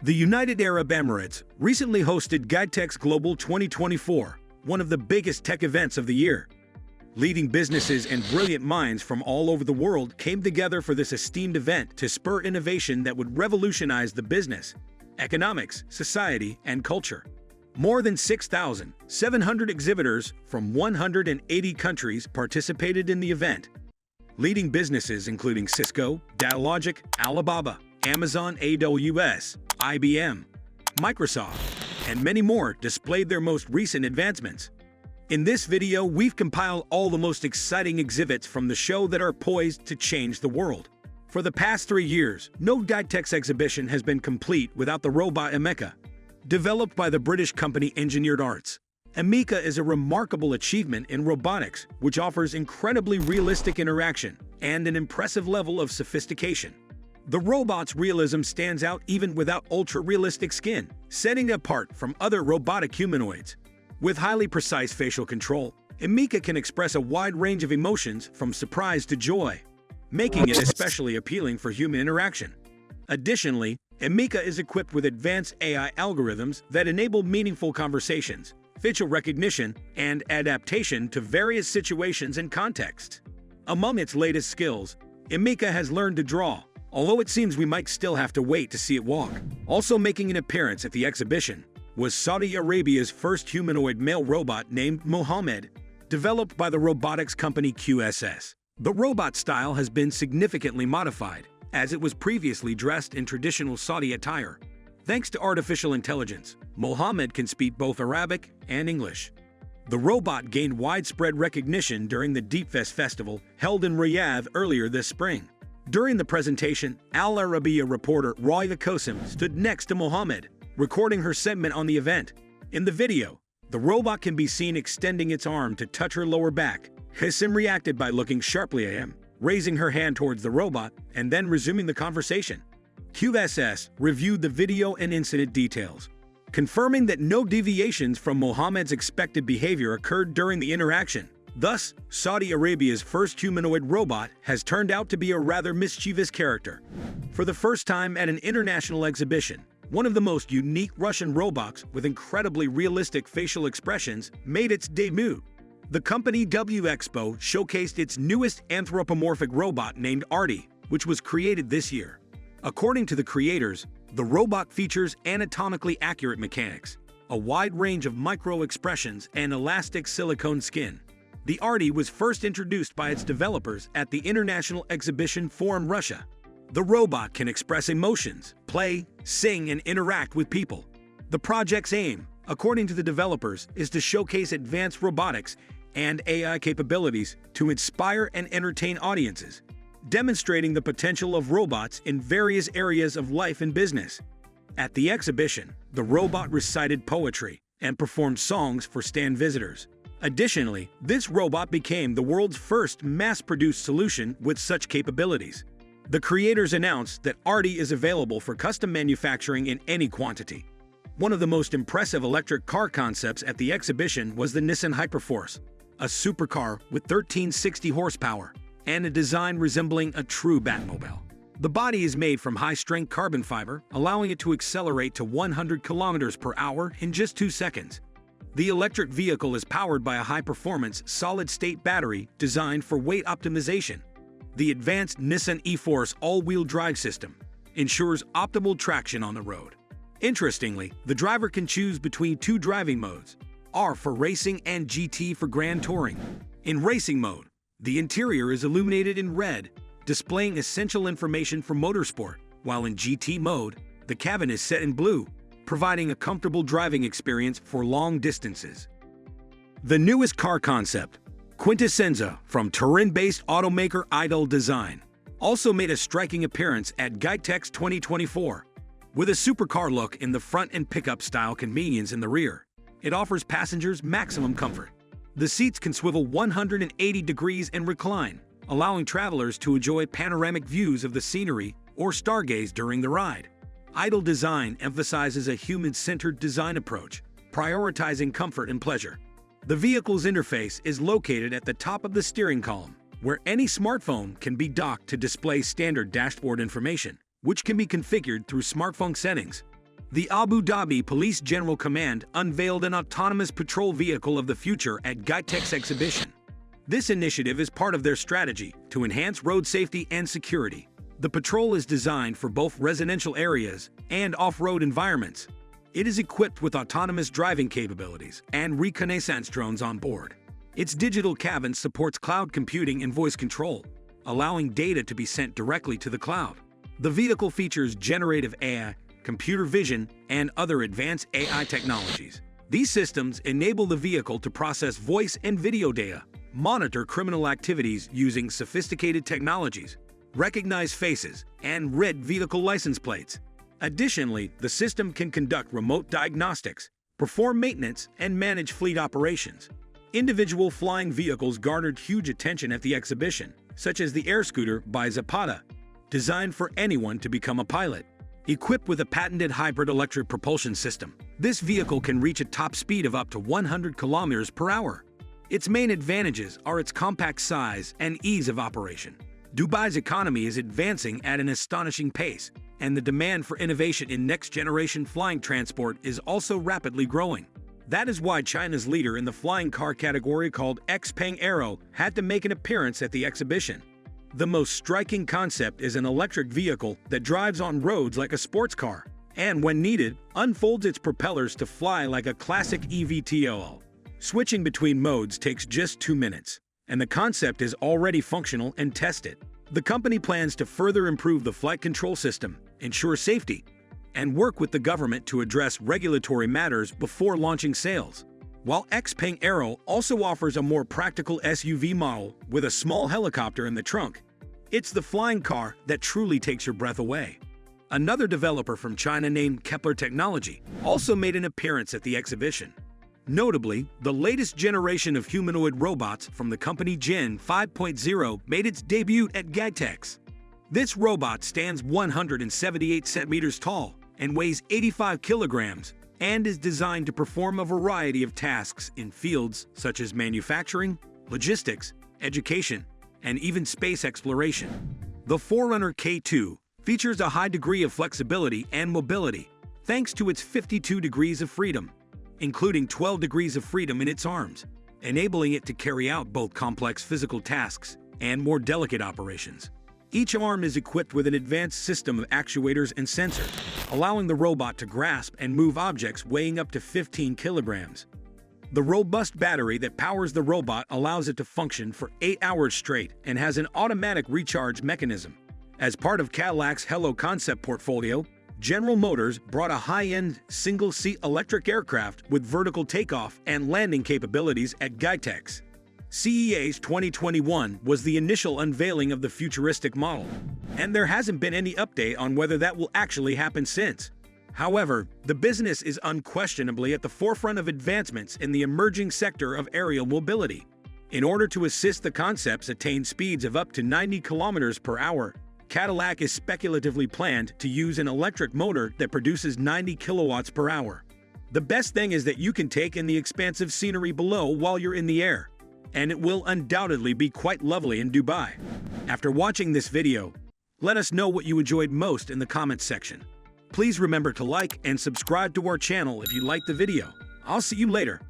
The United Arab Emirates recently hosted Gitex Global 2024, one of the biggest tech events of the year. Leading businesses and brilliant minds from all over the world came together for this esteemed event to spur innovation that would revolutionize the business, economics, society, and culture. More than 6,700 exhibitors from 180 countries participated in the event. Leading businesses including Cisco, Cadillac, Alibaba, Amazon AWS, IBM, Microsoft, and many more displayed their most recent advancements. In this video, we've compiled all the most exciting exhibits from the show that are poised to change the world. For the past 3 years, no Gitex exhibition has been complete without the robot Emeka. Developed by the British company Engineered Arts, Emeka is a remarkable achievement in robotics, which offers incredibly realistic interaction and an impressive level of sophistication. The robot's realism stands out even without ultra-realistic skin, setting it apart from other robotic humanoids. With highly precise facial control, Emeka can express a wide range of emotions from surprise to joy, making it especially appealing for human interaction. Additionally, Emeka is equipped with advanced AI algorithms that enable meaningful conversations, facial recognition, and adaptation to various situations and contexts. Among its latest skills, Emeka has learned to draw, although it seems we might still have to wait to see it walk. Also making an appearance at the exhibition was Saudi Arabia's first humanoid male robot named Mohammed, developed by the robotics company QSS. The robot style has been significantly modified, as it was previously dressed in traditional Saudi attire. Thanks to artificial intelligence, Mohammed can speak both Arabic and English. The robot gained widespread recognition during the Deepfest Festival held in Riyadh earlier this spring. During the presentation, Al Arabiya reporter Roya Kosim stood next to Mohammed, recording her segment on the event. In the video, the robot can be seen extending its arm to touch her lower back. Kosim reacted by looking sharply at him, raising her hand towards the robot, and then resuming the conversation. QSS reviewed the video and incident details, confirming that no deviations from Mohammed's expected behavior occurred during the interaction. Thus, Saudi Arabia's first humanoid robot has turned out to be a rather mischievous character. For the first time at an international exhibition, one of the most unique Russian robots with incredibly realistic facial expressions made its debut. The company W Expo showcased its newest anthropomorphic robot named Arty, which was created this year. According to the creators, the robot features anatomically accurate mechanics, a wide range of micro-expressions, and elastic silicone skin. The Arty was first introduced by its developers at the International Exhibition Forum Russia. The robot can express emotions, play, sing, and interact with people. The project's aim, according to the developers, is to showcase advanced robotics and AI capabilities to inspire and entertain audiences, demonstrating the potential of robots in various areas of life and business. At the exhibition, the robot recited poetry and performed songs for stand visitors. Additionally, this robot became the world's first mass-produced solution with such capabilities. The creators announced that Arty is available for custom manufacturing in any quantity. One of the most impressive electric car concepts at the exhibition was the Nissan Hyperforce, a supercar with 1360 horsepower and a design resembling a true Batmobile. The body is made from high-strength carbon fiber, allowing it to accelerate to 100 kilometers per hour in just 2 seconds. The electric vehicle is powered by a high-performance, solid-state battery designed for weight optimization. The advanced Nissan e-Force all-wheel drive system ensures optimal traction on the road. Interestingly, the driver can choose between 2 driving modes, R for racing and GT for grand touring. In racing mode, the interior is illuminated in red, displaying essential information for motorsport, while in GT mode, the cabin is set in blue, providing a comfortable driving experience for long distances. The newest car concept, Quintessenza from Turin-based automaker Idol Design, also made a striking appearance at Gitex 2024. With a supercar look in the front and pickup-style convenience in the rear, it offers passengers maximum comfort. The seats can swivel 180 degrees and recline, allowing travelers to enjoy panoramic views of the scenery or stargaze during the ride. Idol Design emphasizes a human-centered design approach, prioritizing comfort and pleasure. The vehicle's interface is located at the top of the steering column, where any smartphone can be docked to display standard dashboard information, which can be configured through smartphone settings. The Abu Dhabi Police General Command unveiled an autonomous patrol vehicle of the future at Gitex exhibition. This initiative is part of their strategy to enhance road safety and security. The patrol is designed for both residential areas and off-road environments. It is equipped with autonomous driving capabilities and reconnaissance drones on board. Its digital cabin supports cloud computing and voice control, allowing data to be sent directly to the cloud. The vehicle features generative AI, computer vision, and other advanced AI technologies. These systems enable the vehicle to process voice and video data, monitor criminal activities using sophisticated technologies, recognize faces, and read vehicle license plates. Additionally, the system can conduct remote diagnostics, perform maintenance, and manage fleet operations. Individual flying vehicles garnered huge attention at the exhibition, such as the air scooter by Zapata, designed for anyone to become a pilot. Equipped with a patented hybrid electric propulsion system, this vehicle can reach a top speed of up to 100 kilometers per hour. Its main advantages are its compact size and ease of operation. Dubai's economy is advancing at an astonishing pace, and the demand for innovation in next-generation flying transport is also rapidly growing. That is why China's leader in the flying car category, called XPeng Aero, had to make an appearance at the exhibition. The most striking concept is an electric vehicle that drives on roads like a sports car, and when needed, unfolds its propellers to fly like a classic eVTOL. Switching between modes takes just 2 minutes, and the concept is already functional and tested. The company plans to further improve the flight control system, ensure safety, and work with the government to address regulatory matters before launching sales. While XPeng Aero also offers a more practical SUV model with a small helicopter in the trunk, it's the flying car that truly takes your breath away. Another developer from China named Kepler Technology also made an appearance at the exhibition. Notably, the latest generation of humanoid robots from the company Gen 5.0 made its debut at Gitex. This robot stands 178 centimeters tall and weighs 85 kilograms, and is designed to perform a variety of tasks in fields such as manufacturing, logistics, education, and even space exploration. The Forerunner K2 features a high degree of flexibility and mobility, thanks to its 52 degrees of freedom, including 12 degrees of freedom in its arms, enabling it to carry out both complex physical tasks and more delicate operations. Each arm is equipped with an advanced system of actuators and sensors, allowing the robot to grasp and move objects weighing up to 15 kilograms. The robust battery that powers the robot allows it to function for 8 hours straight and has an automatic recharge mechanism. As part of Cadillac's Hello concept portfolio, General Motors brought a high-end, single-seat electric aircraft with vertical takeoff and landing capabilities at Gitex. CES 2021 was the initial unveiling of the futuristic model, and there hasn't been any update on whether that will actually happen since. However, the business is unquestionably at the forefront of advancements in the emerging sector of aerial mobility. In order to assist the concepts attain speeds of up to 90 kilometers per hour, Cadillac is speculatively planned to use an electric motor that produces 90 kilowatts per hour. The best thing is that you can take in the expansive scenery below while you're in the air, and it will undoubtedly be quite lovely in Dubai. After watching this video, let us know what you enjoyed most in the comments section. Please remember to like and subscribe to our channel if you liked the video. I'll see you later.